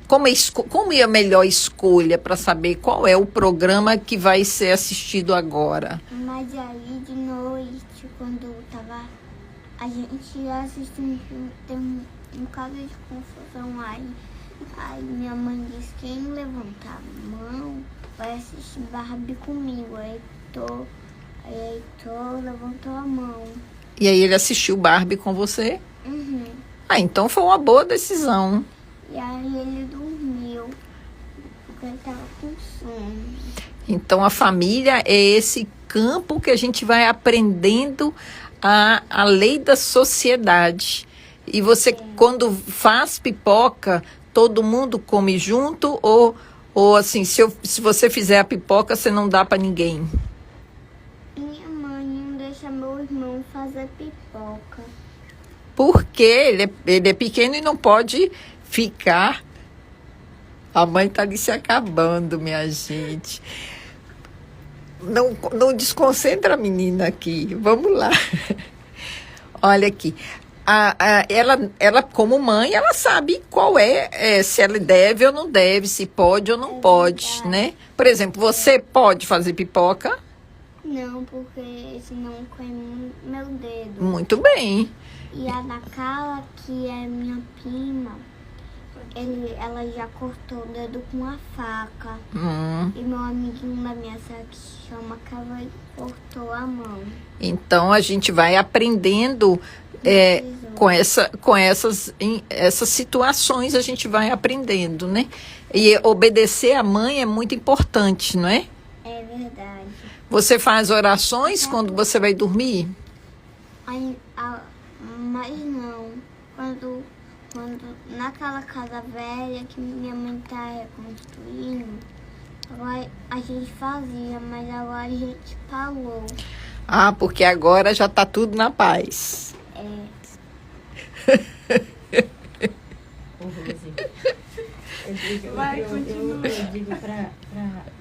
Como é a melhor escolha para saber qual é o programa que vai ser assistido agora? Mas aí de noite, quando tava A gente assiste tem um caso de confusão aí. Aí minha mãe disse que quem levantar a mão vai assistir Barbie comigo. Aí Heitor levantou a mão. E aí ele assistiu Barbie com você? Uhum. Ah, então foi uma boa decisão. E aí ele dormiu, porque ele tava com sono. Então a família é esse campo que a gente vai aprendendo a lei da sociedade. E você, quando faz pipoca, todo mundo come junto? Ou assim, se você fizer a pipoca, você não dá para ninguém? Minha mãe não deixa meu irmão fazer pipoca. Porque ele é pequeno e não pode ficar. A mãe está ali se acabando, minha gente. Não desconcentra a menina aqui. Vamos lá. Olha aqui. Ela, como mãe, ela sabe qual se ela deve ou não deve, se pode ou não pode, né? Por exemplo, você pode fazer pipoca? Não, porque senão queima meu dedo. Muito bem. E a da Carla, que é minha prima, ela já cortou o dedo com a faca. E meu amiguinho da minha sala, que se chama Carla, cortou a mão. Então, a gente vai aprendendo com essas situações, a gente vai aprendendo, né? E obedecer a mãe é muito importante, não é? É verdade. Você faz orações quando você vai dormir? Mas não. Quando naquela casa velha que minha mãe tá reconstruindo, agora a gente fazia, mas agora a gente parou. Ah, porque agora já tá tudo na paz. Eu digo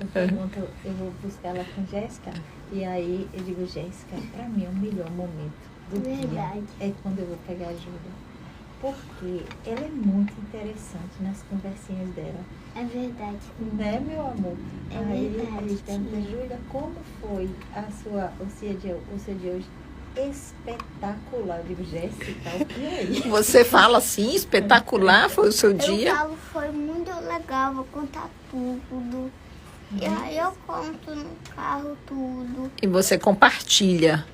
eu pergunto, eu vou buscar ela com Jéssica, e aí eu digo, Jéssica, pra mim o melhor momento do dia é quando eu vou pegar ajuda. Porque ela é muito interessante nas conversinhas dela. É verdade. Né, meu amor? É aí verdade. eles perguntam, Júlia, como foi o seu dia hoje? Espetacular. Eu digo, Jéssica, o que é isso? Você fala assim, espetacular foi o seu dia? Eu falo, foi muito legal, vou contar tudo. E aí eu conto no carro tudo. E você compartilha.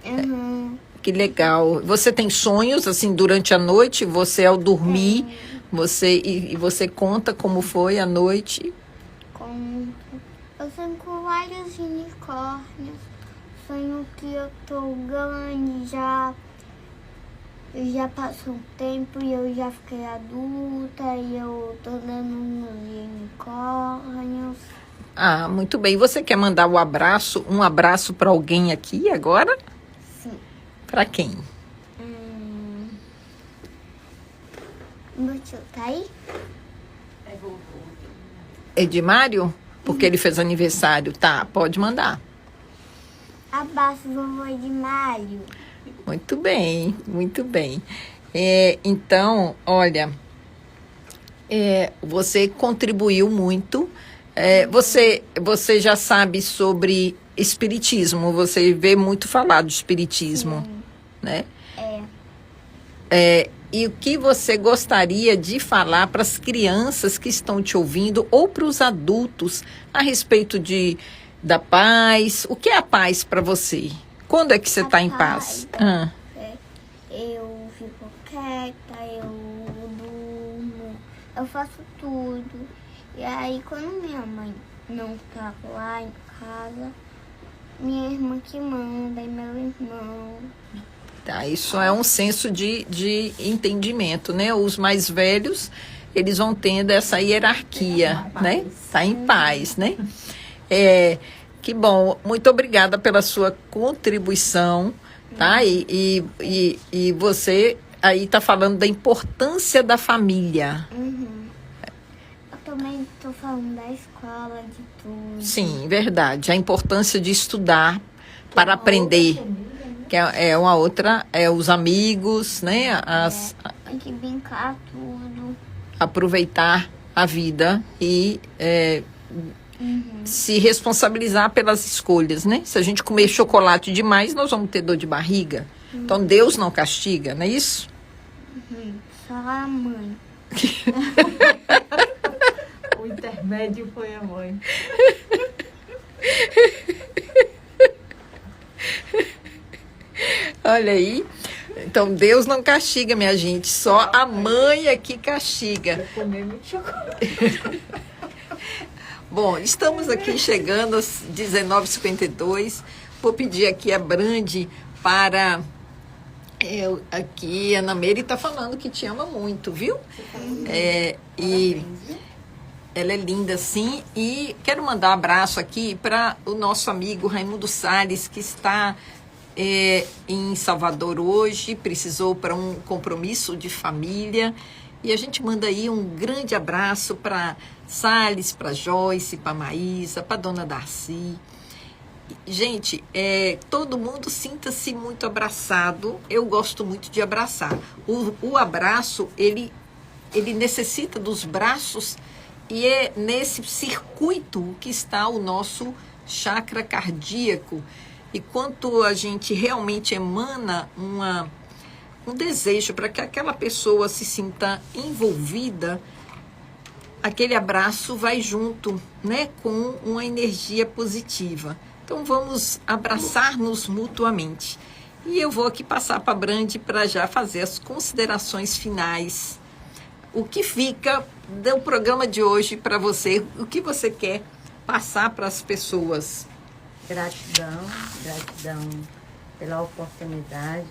Uhum. Que legal. Você tem sonhos, assim, durante a noite? Você, ao dormir, você conta como foi a noite? Conto. Eu sonho com vários unicórnios. Sonho que eu tô grande já. Já passou um tempo e eu já fiquei adulta e eu tô dando uns unicórnios. Ah, muito bem. Você quer mandar um abraço para alguém aqui agora? Sim. Para quem? Meu tio tá aí? Edmário? Porque ele fez aniversário. Tá, pode mandar. Abraço, vovô Edmário. Muito bem, muito bem. Então, olha, você contribuiu muito. Você já sabe sobre espiritismo, você vê muito falar do espiritismo, né? E o que você gostaria de falar para as crianças que estão te ouvindo ou para os adultos a respeito da paz? O que é a paz para você? Quando é que você está em paz? Eu fico quieta, eu durmo, eu faço tudo. E aí, quando minha mãe não tá lá em casa, minha irmã que manda e meu irmão. Tá, isso é um senso de entendimento, né? Os mais velhos, eles vão tendo essa hierarquia, né? Tá em paz, né? Que bom, muito obrigada pela sua contribuição, tá? E você aí está falando da importância da família. Eu também estou falando da escola, de tudo. Sim, verdade. A importância de estudar para aprender. Que é uma outra, os amigos, né? Tem que brincar tudo. Aproveitar a vida e se responsabilizar pelas escolhas, né? Se a gente comer chocolate demais, nós vamos ter dor de barriga. Então Deus não castiga, não é isso? Só a mãe. O intermédio foi a mãe. Olha aí. Então Deus não castiga, minha gente. Só a mãe é que castiga. Eu comi muito chocolate. Bom, estamos aqui chegando às 19h52. Vou pedir aqui a Brandi para... aqui, a Ana Meire está falando que te ama muito, viu? E ela é linda, sim. E quero mandar um abraço aqui para o nosso amigo Raimundo Salles, que está em Salvador hoje, precisou para um compromisso de família. E a gente manda aí um grande abraço para Salles, para Joyce, para Maísa, para Dona Darcy. Gente, todo mundo sinta-se muito abraçado. Eu gosto muito de abraçar. O abraço, ele necessita dos braços e é nesse circuito que está o nosso chakra cardíaco. E quanto a gente realmente emana um desejo para que aquela pessoa se sinta envolvida, aquele abraço vai junto, né, com uma energia positiva. Então vamos abraçar-nos mutuamente. E eu vou aqui passar para a Brandi para já fazer as considerações finais. O que fica do programa de hoje para você? O que você quer passar para as pessoas? Gratidão pela oportunidade,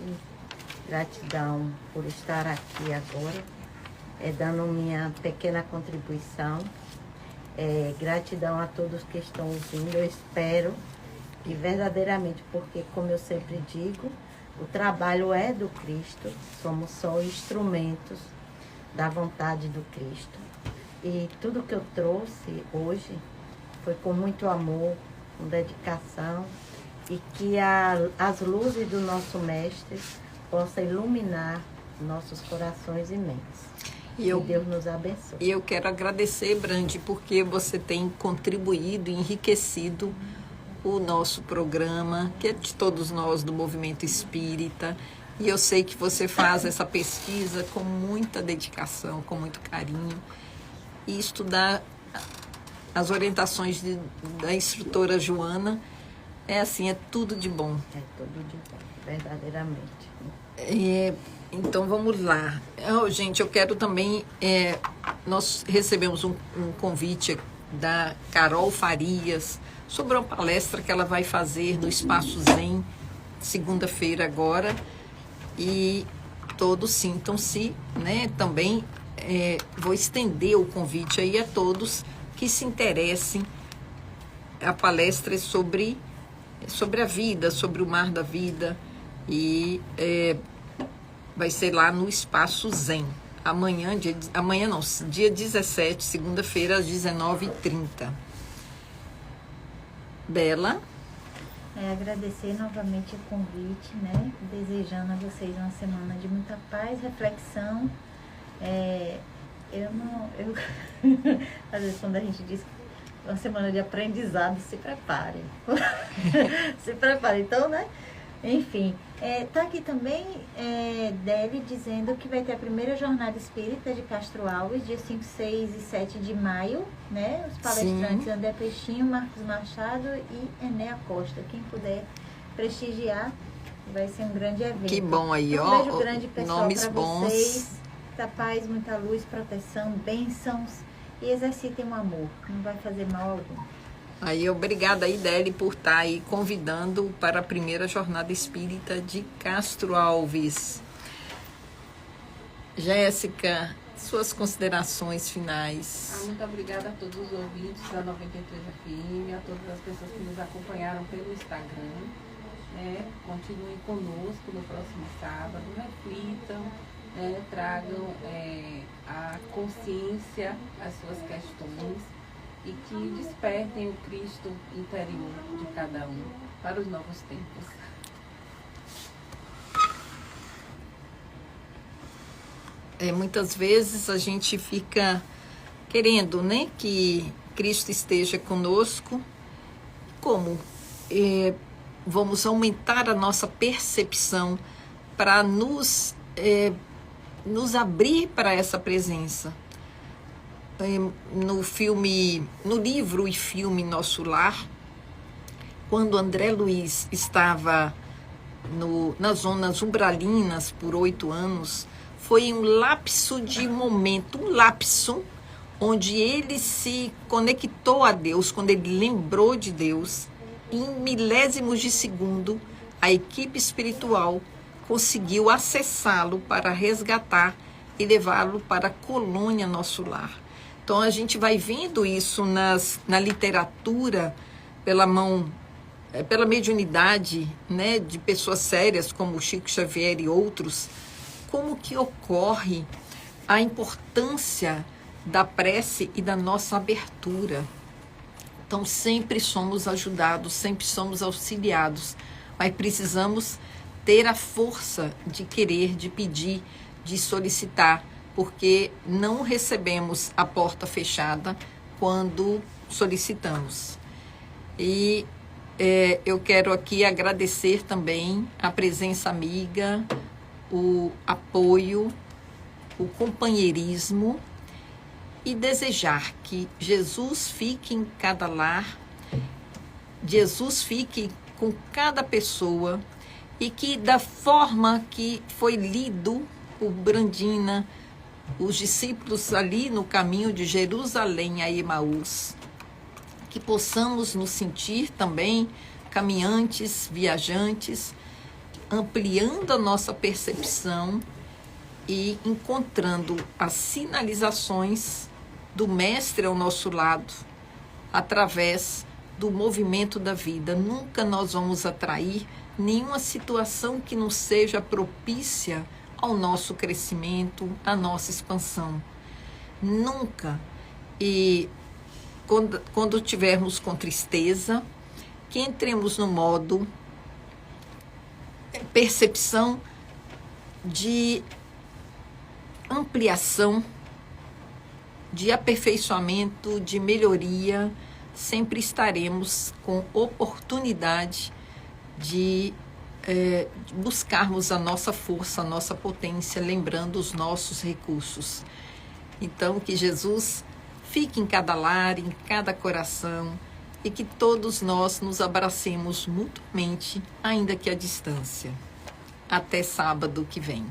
gratidão por estar aqui agora, dando minha pequena contribuição. Gratidão a todos que estão ouvindo. Eu espero que verdadeiramente, porque como eu sempre digo, o trabalho é do Cristo, somos só instrumentos da vontade do Cristo. E tudo que eu trouxe hoje foi com muito amor, com dedicação, e que as luzes do nosso Mestre possam iluminar nossos corações e mentes. E Deus nos abençoe. E eu quero agradecer, Brandi, porque você tem contribuído e enriquecido o nosso programa, que é de todos nós do Movimento Espírita. E eu sei que você faz essa pesquisa com muita dedicação, com muito carinho. E estudar as orientações da instrutora Joana é tudo de bom. É tudo de bom, verdadeiramente. Então vamos lá. Gente, eu quero também... nós recebemos um convite da Carol Farias sobre uma palestra que ela vai fazer no Espaço Zen, segunda-feira agora. E todos sintam-se, né? Também vou estender o convite aí a todos que se interessem. A palestra é sobre a vida, sobre o mar da vida. E vai ser lá no Espaço Zen. Dia 17, segunda-feira, às 19h30. Bela? Agradecer novamente o convite, né? Desejando a vocês uma semana de muita paz, reflexão. Às vezes quando a gente diz uma semana de aprendizado, se preparem. Se preparem, então, né? Enfim, tá aqui também Deli dizendo que vai ter a primeira jornada espírita de Castro Alves, dia 5, 6 e 7 de maio, né? Os palestrantes Sim. André Peixinho, Marcos Machado e Enéa Costa. Quem puder prestigiar, vai ser um grande evento. Que bom aí, ó. Um beijo grande, pessoal, nomes bons. Vocês. Muita paz, muita luz, proteção, bênçãos e exercitem o amor. Não vai fazer mal algum. Aí, obrigada aí, Deli, por estar aí convidando para a primeira jornada espírita de Castro Alves. Jéssica, suas considerações finais. Muito obrigada a todos os ouvintes da 93 FM, a todas as pessoas que nos acompanharam pelo Instagram. Continuem conosco no próximo sábado, reflitam, tragam a consciência, as suas questões, e que despertem o Cristo interior de cada um para os novos tempos. Muitas vezes a gente fica querendo, né, que Cristo esteja conosco. Como vamos aumentar a nossa percepção para nos abrir para essa presença. No livro e filme Nosso Lar, quando André Luiz estava nas zonas umbralinas por 8 anos, foi um lapso de momento, onde ele se conectou a Deus, quando ele lembrou de Deus, em milésimos de segundo, a equipe espiritual conseguiu acessá-lo para resgatar e levá-lo para a colônia Nosso Lar. Então a gente vai vendo isso na literatura, pela mediunidade, né, de pessoas sérias como Chico Xavier e outros, como que ocorre a importância da prece e da nossa abertura. Então sempre somos ajudados, sempre somos auxiliados, mas precisamos ter a força de querer, de pedir, de solicitar, porque não recebemos a porta fechada quando solicitamos. E eu quero aqui agradecer também a presença amiga, o apoio, o companheirismo, e desejar que Jesus fique em cada lar, Jesus fique com cada pessoa, e que da forma que foi lido por Brandina, os discípulos ali no caminho de Jerusalém a Emaús, que possamos nos sentir também caminhantes, viajantes, ampliando a nossa percepção e encontrando as sinalizações do Mestre ao nosso lado, através do movimento da vida. Nunca nós vamos atrair nenhuma situação que não seja propícia ao nosso crescimento, à nossa expansão. Nunca. E quando tivermos com tristeza, que entremos no modo percepção de ampliação, de aperfeiçoamento, de melhoria. Sempre estaremos com oportunidade de buscarmos a nossa força, a nossa potência, lembrando os nossos recursos. Então, que Jesus fique em cada lar, em cada coração, e que todos nós nos abracemos mutuamente, ainda que à distância. Até sábado que vem.